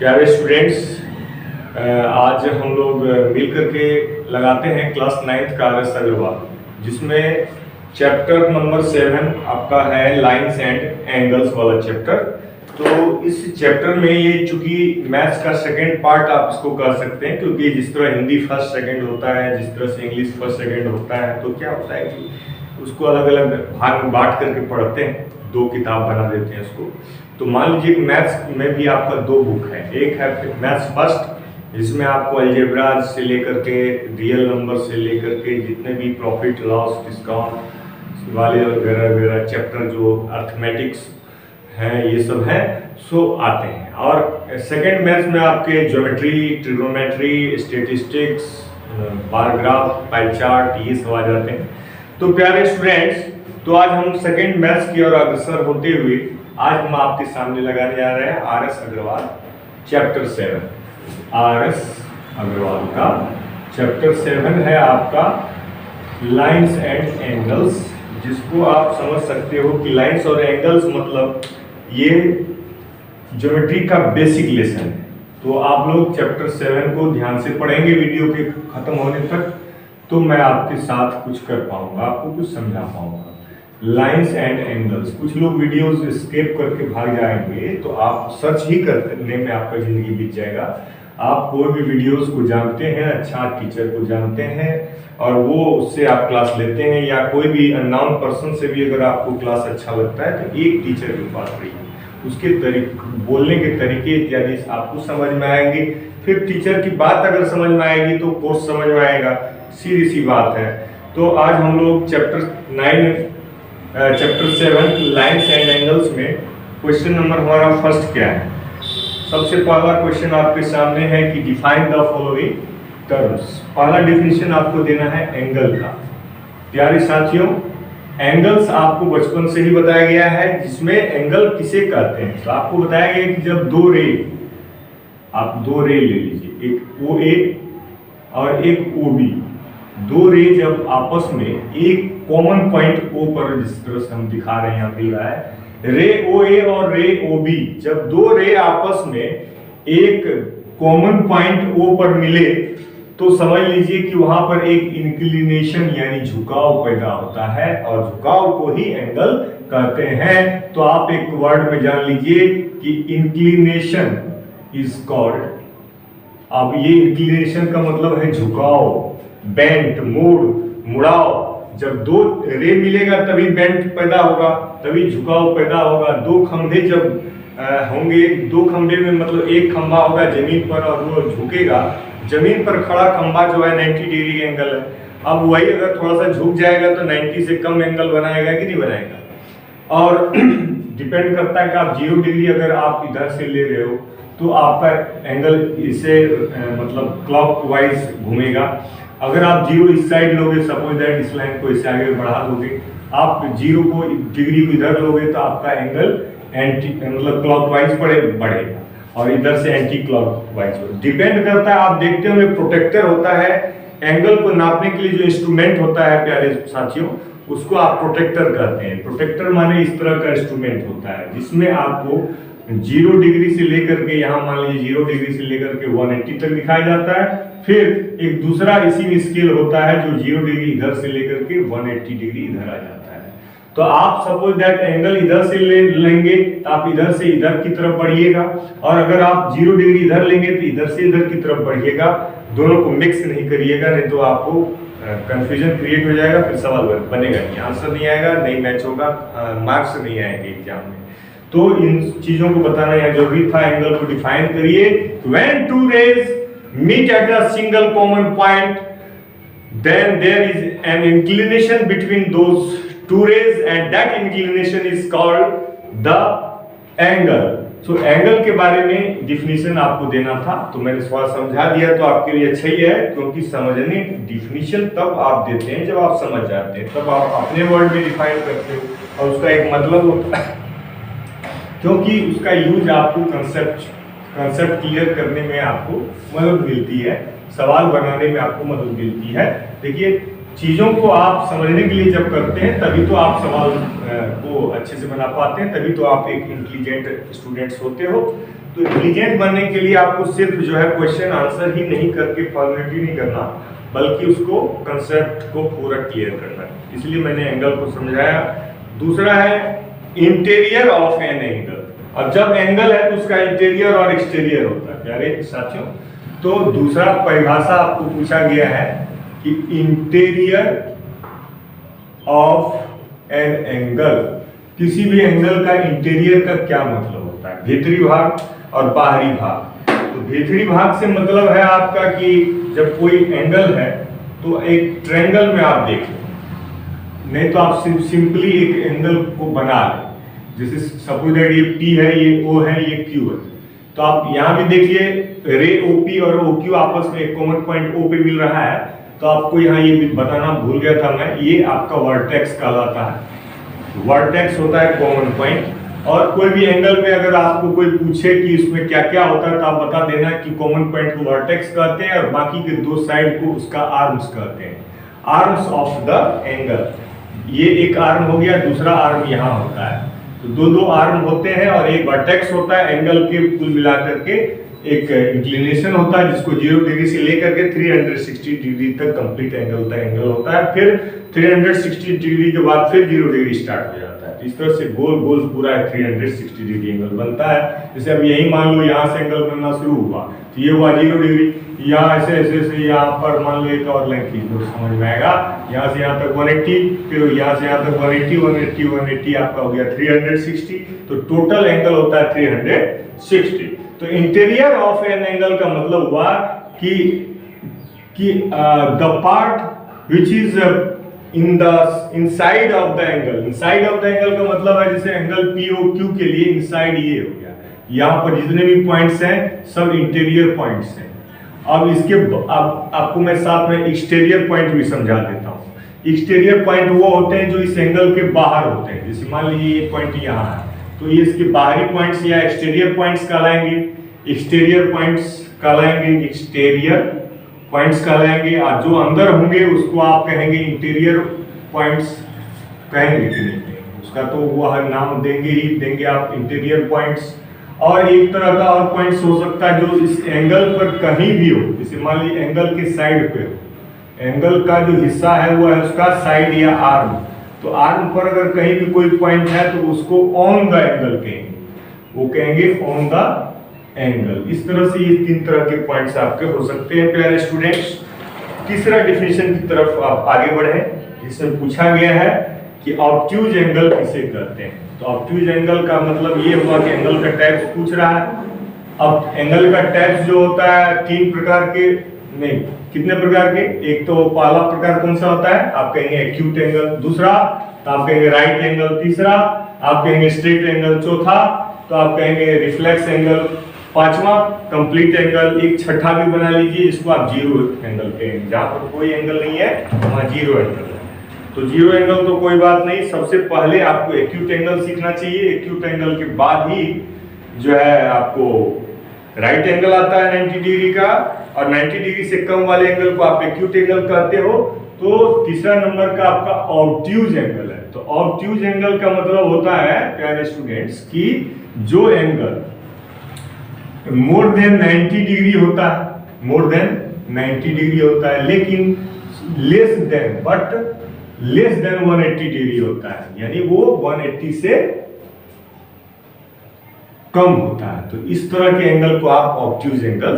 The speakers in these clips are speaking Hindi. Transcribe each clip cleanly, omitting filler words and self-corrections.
प्यारे स्टूडेंट्स, आज हम लोग मिल करके लगाते हैं क्लास 9th का आर एस अग्रवाल, जिसमें चैप्टर नंबर 7 आपका है लाइंस एंड एंगल्स वाला चैप्टर। तो इस चैप्टर में ये चूंकि मैथ्स का सेकंड पार्ट आप इसको कर सकते हैं, क्योंकि जिस तरह हिंदी फर्स्ट सेकंड होता है, जिस तरह से इंग्लिश फर्स्ट सेकंड होता है, तो क्या होता है कि उसको अलग अलग भाग में बांट करके पढ़ते हैं, 2 किताब बना देते हैं उसको। तो मान लीजिए कि मैथ्स में भी आपका 2 बुक है। एक है मैथ्स फर्स्ट, जिसमें आपको अलजेब्रा से लेकर के रियल नंबर से लेकर के जितने भी प्रॉफिट लॉस डिस्काउंट वाले वगैरह वगैरह चैप्टर जो अर्थमेटिक्स हैं ये सब हैं सो आते हैं। और सेकंड मैथ्स में आपके geometry, trigonometry, statistics, bar graph, pie chart, ये सब आ जाते हैं। तो प्यारे स्टूडेंट्स, तो आज हम सेकंड मैथ्स की ओर अग्रसर होते हुए आज हम आपके सामने लगाने जा रहे हैं R S Agarwal chapter 7। R S Agarwal का चैप्टर 7 है आपका लाइंस एंड एंगल्स, जिसको आप समझ सकते हो कि लाइंस और एंगल्स मतलब ये ज्योमेट्री का बेसिक लेसन है। तो आप लोग चैप्टर 7 को ध्यान से पढ़ेंगे वीडियो के खत्म होने तक, तो मैं आपके साथ कुछ कर पाऊंगा, आपको कुछ समझा पाऊंगा। लाइंस एंड एंगल्स, कुछ लोग वीडियोस स्किप करके भाग जाएंगे, तो आप सर्च ही करने में आपका जिंदगी बीत जाएगा। आप कोई भी वीडियोस को जानते हैं, अच्छा टीचर को जानते हैं और वो उससे आप क्लास लेते हैं, या कोई भी अननोन पर्सन से भी अगर आपको क्लास अच्छा लगता है तो एक टीचर के पास रहिए, उसके बोलने के तरीके इत्यादि आपको समझ में आएंगे। फिर टीचर की बात अगर समझ में आएगी तो कोर्स समझ में आएगा, सीधी सी बात है। तो आज हम लोग चैप्टर 7 लाइंस एंड एंगल्स में क्वेश्चन नंबर हमारा फर्स्ट क्या है। सबसे पहला क्वेश्चन आपके सामने है कि डिफाइन द फॉलोइंग टर्म्स। पहला डिफिनेशन आपको देना है एंगल का। प्यारे साथियों, एंगल्स आपको बचपन से ही बताया गया है, जिसमें एंगल किसे कहते हैं। तो आपको बताया गया कि जब 2 रे, आप 2 रे ले लीजिए, एक OA और एक OB, 2 रे जब आपस में एक कॉमन पॉइंट O पर, जिस तरह से हम दिखा रहे हैं यहाँ मिल रहा है, रे OA और रे OB, जब 2 रे आपस में एक कॉमन पॉइंट O पर मिले तो समझ लीजिए कि वहां पर एक इंक्लिनेशन यानी झुकाव पैदा होता है, और झुकाव को ही एंगल कहते हैं। तो आप एक वर्ड में जान लीजिए कि इंक्लिनेशन इज कॉल्ड। अब ये इंक्लिनेशन का मतलब है झुकाव, बेंट, मुड़ाव। जब 2 रे मिलेगा तभी बेंट पैदा होगा, तभी झुकाव पैदा होगा। 2 खंभे जब होंगे, 2 खंभे में मतलब एक खंभा होगा जमीन पर और वो झुकेगा, जमीन पर खड़ा खंभा जो है 90 डिग्री एंगल है। अब वही अगर थोड़ा सा झुक जाएगा तो 90 से कम एंगल बनाएगा कि नहीं बनाएगा। और डिपेंड करता है कि आप 0 डिग्री अगर आप इधर से ले रहे हो तो आपका एंगल इसे मतलब क्लॉकवाइज घूमेगा। अगर आप 0 इस साइड लोगे, सपोज दैट इस लाइन को इससे आगे बढ़ा दोगे, आप 0 को डिग्री को इधर लोगे तो आपका एंगल एंटी मतलब क्लॉकवाइज बढ़ेगा और इधर से एंटी क्लॉकवाइज हो। डिपेंड करता है, आप देखते होंगे प्रोटेक्टर होता है, एंगल को नापने के लिए जो इंस्ट्रूमेंट होता है प्यारे साथियों, उसको आप प्रोटेक्टर कहते हैं। प्रोटेक्टर माने इस तरह का इंस्ट्रूमेंट होता है जिसमें आपको 0 डिग्री से लेकर के, यहाँ मान लीजिए 0 डिग्री से लेकर के 180 तक दिखाया जाता है। फिर एक दूसरा इसी में स्केल होता है जो 0 डिग्री इधर से लेकर के 180 डिग्री इधर आ जाता है। तो आप सपोज दैट एंगल इधर से लेंगे तो आप इधर से इधर की तरफ बढ़िएगा, और अगर आप 0 डिग्री इधर लेंगे तो इधर से इधर की तरफ बढ़िएगा। दोनों को मिक्स नहीं करिएगा, नहीं तो आपको कंफ्यूजन क्रिएट हो जाएगा, फिर सवाल बनेगा नहीं, आंसर नहीं आएगा, नहीं मैच होगा, मार्क्स नहीं आएंगे एग्जाम में। तो इन चीजों को बताना यहाँ जरूरी था। एंगल को डिफाइन करिए। When 2 rays meet at a single common point, then there is an inclination between those 2 rays and that inclination is called the angle. So angle के बारे में डिफिनीशन आपको देना था, तो मैंने थोड़ा समझा दिया, तो आपके लिए अच्छा ही है, क्योंकि समझने डिफिनीशन तब आप देते हैं जब आप समझ जाते हैं, तब आप अपने वर्ड में डिफाइन करते हो और उसका एक मतलब होता है, क्योंकि उसका यूज आपको कंसेप्ट क्लियर करने में आपको मदद मिलती है, सवाल बनाने में आपको मदद मिलती है। देखिए, चीजों को आप समझने के लिए जब करते हैं तभी तो आप सवाल को अच्छे से बना पाते हैं, तभी तो आप एक इंटेलिजेंट स्टूडेंट्स होते हो। तो इंटेलिजेंट बनने के लिए आपको सिर्फ जो है क्वेश्चन आंसर ही नहीं करके फॉर्मेलिटी नहीं करना, बल्कि उसको कंसेप्ट को पूरा क्लियर करना है। इसलिए मैंने एंगल को समझाया। दूसरा है इंटीरियर ऑफ एन एंगल। अब जब एंगल है तो उसका इंटीरियर और एक्सटीरियर होता है प्यारे साथियों। तो दूसरा परिभाषा आपको पूछा गया है कि इंटीरियर ऑफ एन एंगल, किसी भी एंगल का इंटीरियर का क्या मतलब होता है, भीतरी भाग और बाहरी भाग। तो भीतरी भाग से मतलब है आपका कि जब कोई एंगल है तो एक ट्रायंगल में आप देखें, नहीं तो आप सिंपली एक एंगल को बना लें। जैसे सपोज दैट ये P है, ये O है, ये Q है, तो आप यहाँ भी देखिए रे OP और OQ आपस में एक कॉमन पॉइंट O पे मिल रहा है। तो आपको यहाँ ये भी बताना भूल गया था मैं, ये आपका वर्टेक्स कहलाता है। वर्टेक्स होता है कॉमन पॉइंट। और कोई भी एंगल में अगर आपको कोई पूछे कि इसमें क्या क्या होता है तो आप बता देना कि कॉमन पॉइंट को वर्टेक्स कहते हैं और बाकी के दो साइड को उसका आर्म्स कहते हैं, आर्म्स ऑफ द एंगल। ये एक आर्म हो गया, दूसरा आर्म यहाँ होता है। तो दो आर्म होते हैं और एक वर्टेक्स होता है एंगल के कुल मिलाकर के। एक इंक्लिनेशन होता है जिसको 0 डिग्री से लेकर के 360 डिग्री तक कंप्लीट एंगल होता है। फिर 360 डिग्री के बाद फिर 0 डिग्री स्टार्ट हो जाता है। इस तरह से गोल गोल पूरा 360 डिग्री एंगल बनता है। जैसे अब यही मान लो यहाँ से एंगल बनना शुरू हुआ तो ये हुआ 0 डिग्री, यहाँ ऐसे ऐसे ऐसे यहाँ पर मान लो एक और लाइन खींच दो, समझ में आएगा। यहाँ से यहाँ तक 180, फिर यहाँ से यहाँ तक 180 आपका हो गया 360। तो टोटल एंगल होता है 360। तो इंटीरियर ऑफ एन एंगल का मतलब हुआ कि the part which is in the inside of the angle. Inside of the angle का मतलब है जैसे एंगल POQ के लिए इनसाइड ये हो गया, यहाँ पर जितने भी पॉइंट्स हैं सब इंटीरियर पॉइंट्स हैं। अब इसके अब आपको मैं साथ में एक्सटीरियर पॉइंट भी समझा देता हूँ। एक्सटीरियर पॉइंट वो होते हैं जो इस एंगल के बाहर होते हैं। जैसे मान लीजिए ये पॉइंट यहाँ है तो ये इसके बाहरी पॉइंट्स या एक्सटीरियर पॉइंट्स कहलाएंगे। एक्सटीरियर पॉइंट्स कहलाएंगे, एक्सटीरियर पॉइंट्स कहलाएंगे। और जो अंदर होंगे उसको आप कहेंगे इंटीरियर पॉइंट्स कहेंगे कि नहीं कहेंगे, उसका तो वह नाम देंगे ही देंगे आप, इंटीरियर पॉइंट्स। और एक तरह का और पॉइंट्स हो सकता है जो इस एंगल पर कहीं भी हो। जैसे मान लीजिए एंगल के साइड पे हो, एंगल का जो हिस्सा है वो है उसका साइड या आर्म। तो आर्म पर अगर कहीं भी कोई पॉइंट है तो उसको ऑन द एंगल कहेंगे, वो कहेंगे ऑन द एंगल। इस तरह से ये 3 तरह के पॉइंट्स आपके हो सकते हैं प्यारे स्टूडेंट्स। तीसरा डिफिनेशन की तरफ आप आगे बढ़े, जिसमें पूछा गया है कि ऑब्ट्यूज एंगल किसे कहते हैं। तो ऑब्ट्यूज एंगल का मतलब ये हुआ कि एंगल का टाइप्स पूछ रहा है। अब एंगल का टाइप्स जो होता है 3 प्रकार के, नहीं कितने प्रकार के, एक तो पहला प्रकार कौन सा होता है आप कहेंगे एक्यूट एंगल, दूसरा तो आप कहेंगे राइट एंगल, तीसरा आप कहेंगे स्ट्रेट एंगल, चौथा तो आप कहेंगे रिफ्लेक्स एंगल, पांचवा कंप्लीट एंगल, एक छठा भी बना लीजिए इसको आप जीरो एंगल कहेंगे। जहां पर कोई एंगल नहीं है वहां जीरो एंगल है। तो जीरो एंगल तो कोई बात नहीं, सबसे पहले आपको एक्यूट एंगल सीखना चाहिए। एक्यूट एंगल के बाद ही जो है आपको राइट एंगल आता है 90 डिग्री का, और 90 डिग्री से कम वाले एंगल को आप एक्यूट एंगल कहते हो। तो तीसरा नंबर का आपका ऑब्ट्यूज एंगल है। तो ऑब्ट्यूज एंगल का मतलब होता है प्यारे स्टूडेंट्स कि जो एंगल मोर देन 90 डिग्री होता है, मोर देन 90 डिग्री होता है, लेकिन लेस देन 180 डिग्री होता है, यानी वो 180 से कम होता है। तो इस तरह के एंगल को आप ऑब्ट्यूज एंगल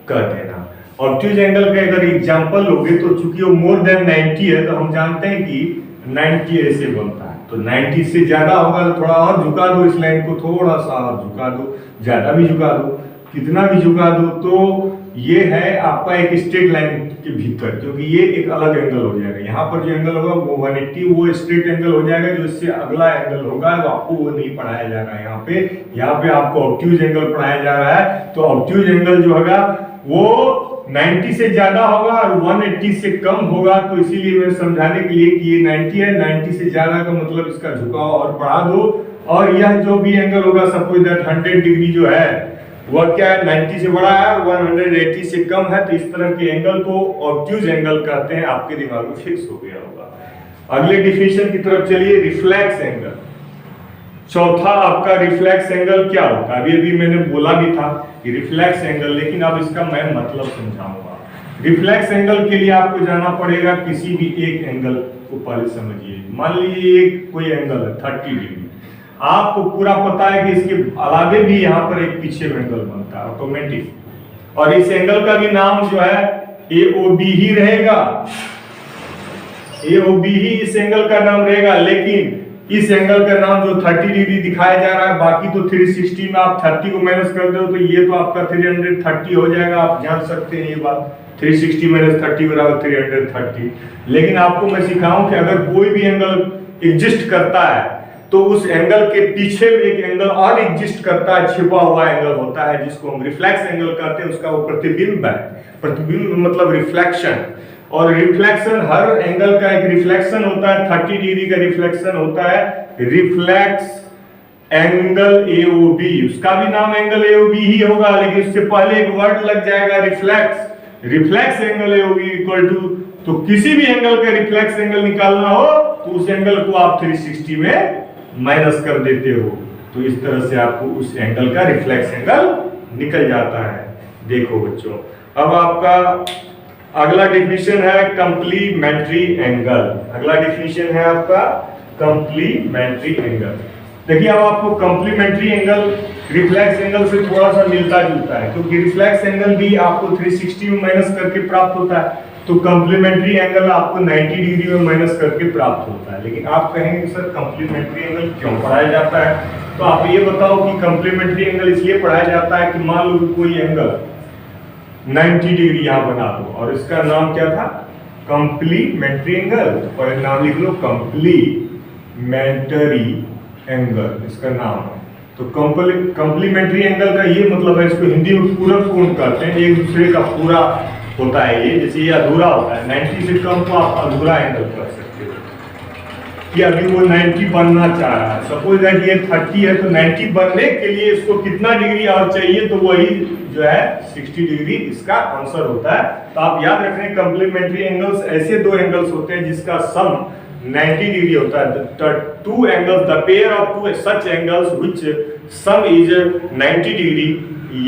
कहते हैं ना। ऑब्ट्यूज एंगल का अगर एग्जांपल लोगे तो चूंकि वो मोर देन 90 है तो हम जानते हैं कि 90 ऐसे बनता है। तो 90 से ज्यादा होगा तो थोड़ा और झुका दो, इस लाइन को थोड़ा सा और झुका दो, ज्यादा भी झुका दो, कितना भी झुका दो। तो ये है आपका एक स्ट्रेट लाइन के भीतर, क्योंकि ये एक अलग एंगल हो जाएगा। यहाँ पर जो एंगल होगा वो 180, वो स्ट्रेट एंगल हो जाएगा। जो इससे अगला एंगल होगा वो आपको वो नहीं पढ़ाया जा रहा है। यहाँ पे आपको ऑब्ट्यूज एंगल पढ़ाया जा रहा है। तो ऑब्ट्यूज एंगल जो होगा वो 90 से ज्यादा होगा और 180 से कम होगा। तो इसीलिए मैं समझाने के लिए कि ये 90 है, 90 से ज्यादा का मतलब इसका झुकाव और बढ़ा दो। और यह जो भी एंगल होगा सपोज दैट 100 डिग्री जो है वह क्या है 90 से बड़ा है और 180 से कम है। तो इस तरह के एंगल को ऑब्ट्यूज एंगल कहते हैं। आपके दिमाग में फिक्स हो गया होगा। अगले डिफिनेशन की तरफ चलिए, रिफ्लेक्स एंगल। चौथा आपका रिफ्लेक्स एंगल क्या होता है? अभी अभी मैंने बोला भी था कि रिफ्लेक्स एंगल, लेकिन अब इसका मैं मतलब समझाऊंगा। रिफ्लेक्स एंगल के लिए आपको जाना पड़ेगा किसी भी एक एंगल को पहले समझिए। मान लीजिए एक कोई एंगल है 30 डिग्री, आपको पूरा पता है कि इसके अलावे भी यहाँ पर एक पीछे एंगल बनता है ऑटोमेटिक, और इस एंगल का भी नाम जो है AOB ही रहेगा। AOB ही इस एंगल का नाम रहेगा, लेकिन इस एंगल का नाम जो 30 डिग्री दिखाया जा रहा है, बाकी तो 360 में आप 30 को माइनस कर दो तो ये तो आपका 330 हो जाएगा। आप जान सकते हैं ये बात, 360 माइनस 30 बराबर 330। लेकिन आपको मैं सिखाऊं कि अगर कोई भी एंगल एग्जिस्ट करता है तो उस एंगल के पीछे में एक एंगल और एग्जिस्ट करता है, छिपा हुआ एंगल होता है जिसको हम रिफ्लेक्स एंगल कहते हैं। उसका वो प्रतिबिंब है, प्रतिबिंब मतलब रिफ्लेक्शन, और रिफ्लेक्शन हर एंगल का एक रिफ्लेक्शन होता है। 30 डिग्री का रिफ्लेक्शन होता है रिफ्लेक्स एंगल AOB, उसका भी नाम एंगल AOB ही होगा, लेकिन उससे पहले एक वर्ड लग जाएगा reflex. Reflex angle AOB equal to, तो किसी भी एंगल का रिफ्लेक्स एंगल निकालना हो तो उस एंगल को आप 360 में माइनस कर देते हो, तो इस तरह से आपको उस एंगल का रिफ्लेक्स एंगल निकल जाता है। देखो बच्चों, अब आपका अगला डिफिनेशन है कंप्लीमेंट्री एंगल। अगला डिफिनेशन है आपका कंप्लीमेंट्री एंगल। देखिए अब आपको कंप्लीमेंट्री एंगल रिफ्लेक्स एंगल से थोड़ा सा मिलता जुलता है, क्योंकि रिफ्लेक्स एंगल भी आपको 360 में माइनस करके प्राप्त होता है, तो कंप्लीमेंट्री एंगल आपको 90 डिग्री में माइनस करके प्राप्त होता है। लेकिन आप कहेंगे सर कंप्लीमेंट्री एंगल क्यों पढ़ाया जाता है? तो आप ये बताओ कि कंप्लीमेंट्री एंगल इसलिए पढ़ाया जाता है कि मान लो कोई एंगल 90 डिग्री यहाँ बना दो और इसका नाम क्या था? Complementary angle. तो पहले नाम लिख लो, कंप्लीमेंट्री एंगल इसका नाम है। तो कंप्लीमेंट्री एंगल का ये मतलब है, इसको हिंदी में पूरक कोण कहते हैं, एक दूसरे का पूरा होता है ये। जैसे ये अधूरा होता है, 90 से कम को आप अधूरा एंगल कर सकते हो, कि अभी वो 90 बनना चाह रहा है। सपोज दैट ये 30 है, तो 90 बनने के लिए इसको कितना डिग्री और चाहिए? तो वही जो है 60 डिग्री इसका आंसर होता है। तो आप याद रखें कंप्लीमेंट्री एंगल्स ऐसे दो एंगल्स होते हैं जिसका सम 90 डिग्री होता है। Two angles, the pair of two such angles which sum is 90 degree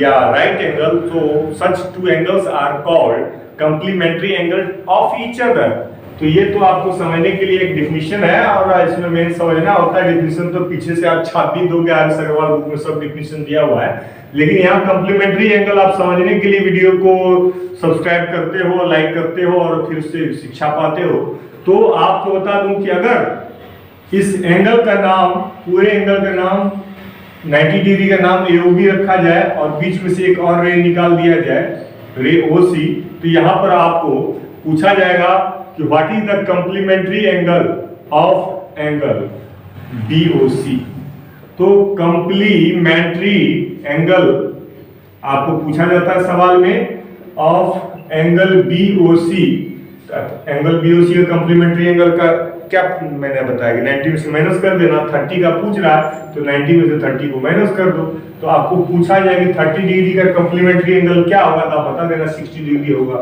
या right angle, so such two angles are called complementary angle of each other। तो ये तो आपको समझने के लिए एक डिफिनीशन है, और इसमें मेन समझना होता है डिफिनीशन तो पीछे से आप छाप भी दोगे, आगे सगवाल बुक में सब डिफिनीशन दिया हुआ है। लेकिन यहाँ कंप्लीमेंट्री एंगल आप समझने के लिए वीडियो को सब्सक्राइब करते हो, लाइक करते हो और फिर से शिक्षा पाते हो। तो आपको बता दूं कि अगर इस एंगल का नाम, पूरे एंगल का नाम 90 डिग्री का नाम AOB रखा जाए और बीच में से एक और रे निकाल दिया जाए, रे OC, तो यहाँ पर आपको पूछा जाएगा कि what is the complementary angle of angle BOC। तो कंप्लीमेंट्री एंगल आपको पूछा जाता है सवाल में of angle BOC। Angle BOC का कंप्लीमेंट्री एंगल का क्या मैंने बताया कि 90 में से माइनस कर देना। 30 का पूछ रहा है तो 90 में से 30 को माइनस कर दो, तो आपको पूछा जाएगा 30 डिग्री का कंप्लीमेंट्री एंगल क्या होगा, तो आप बता देना 60 डिग्री होगा।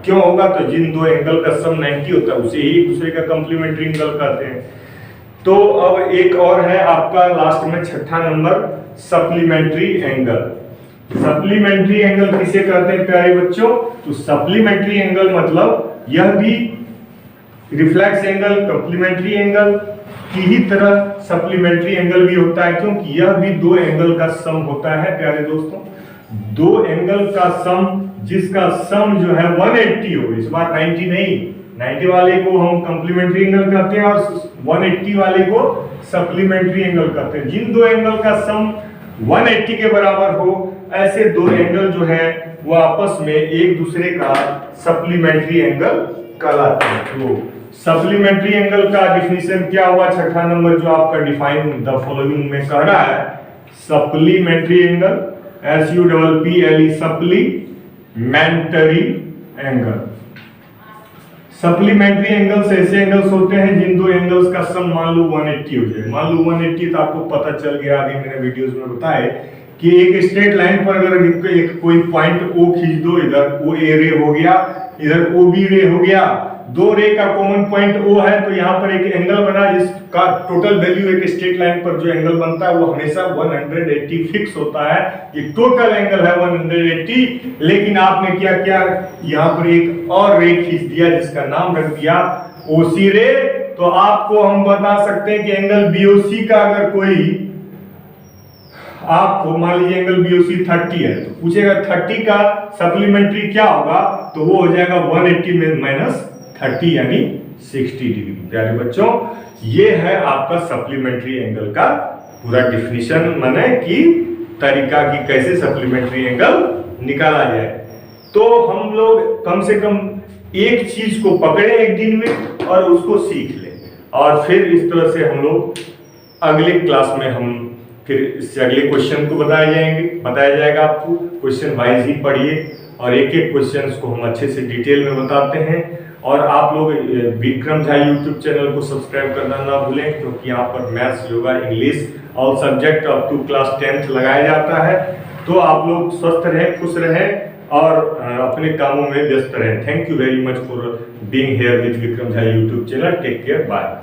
क्यों होगा? तो जिन दो एंगल का सम 90 होता है उसे ही एक दूसरे का कंप्लीमेंट्री एंगल कहते हैं। तो अब एक और है आपका लास्ट में छठा number, supplementary angle. Supplementary angle किसे कहते हैं प्यारे बच्चों? तो सप्लीमेंट्री एंगल मतलब यह भी रिफ्लेक्स एंगल, कंप्लीमेंट्री एंगल की ही तरह सप्लीमेंट्री एंगल भी होता है, क्योंकि यह भी दो एंगल का सम होता है प्यारे दोस्तों। दो एंगल का सम, जिसका सम जो है 180 हो, इस बार 90 नहीं, 90 वाले को हम कंप्लीमेंट्री एंगल कहते हैं और 180 वाले को सप्लीमेंट्री एंगल कहते हैं। जिन दो एंगल का सम 180 के बराबर हो, ऐसे दो एंगल जो है वो आपस में एक दूसरे का सप्लीमेंट्री एंगल कहलाते हैं। तो सप्लीमेंट्री एंगल का डिफिनीशन क्या हुआ? छठा नंबर जो आपका डिफाइन द फॉलोइंग में कह रहा है, supplementary angle, SUPPLE, supplementary angle. Supplementary angles ऐसे एंगल्स होते हैं जिन दो एंगल्स का सम मान लो 180 हो जाए। मान लो 180, तो आपको पता चल गया, अभी मैंने वीडियोस में बताया कि एक स्ट्रेट लाइन पर अगर एक कोई पॉइंट O खींच दो, इधर OA रे हो गया, इधर OB रे हो गया, दो रे का कॉमन पॉइंट O है, तो यहाँ पर एक एंगल बना जिसका टोटल वैल्यू एक स्ट्रेट लाइन पर जो एंगल बनता है वो हमेशा 180 फिक्स होता है। ये टोटल एंगल है 180, लेकिन आपने क्या किया, यहाँ पर एक और रे खींच दिया जिसका नाम रख दिया OC रे। तो आपको हम बता सकते हैं कि एंगल BOC का अगर कोई आपको मान लीजिए एंगल BOC 30 है, तो पूछेगा 30 का सप्लीमेंट्री क्या होगा, तो वो हो जाएगा 180 में माइनस 30 यानी 60 डिग्री। प्यारे बच्चों, ये है आपका सप्लीमेंट्री एंगल का पूरा डिफिनीशन, माने कि तरीका कि कैसे सप्लीमेंट्री एंगल निकाला जाए। तो हम लोग कम से कम एक चीज को पकड़े एक दिन में और उसको सीख लें, और फिर इस तरह से हम लोग अगले क्लास में हम फिर इससे अगले क्वेश्चन को बताया जाएगा आपको। क्वेश्चन वाइज ही पढ़िए और एक एक क्वेश्चन को हम अच्छे से डिटेल में बताते हैं। और आप लोग विक्रम झा यूट्यूब चैनल को सब्सक्राइब करना ना भूलें, क्योंकि यहाँ पर maths, yoga, English all subject up to class 10th लगाया जाता है। तो आप लोग स्वस्थ रहें, खुश रहें और अपने कामों में व्यस्त रहें। Thank you very much for being here with Vikram Jha YouTube channel. Take care, bye.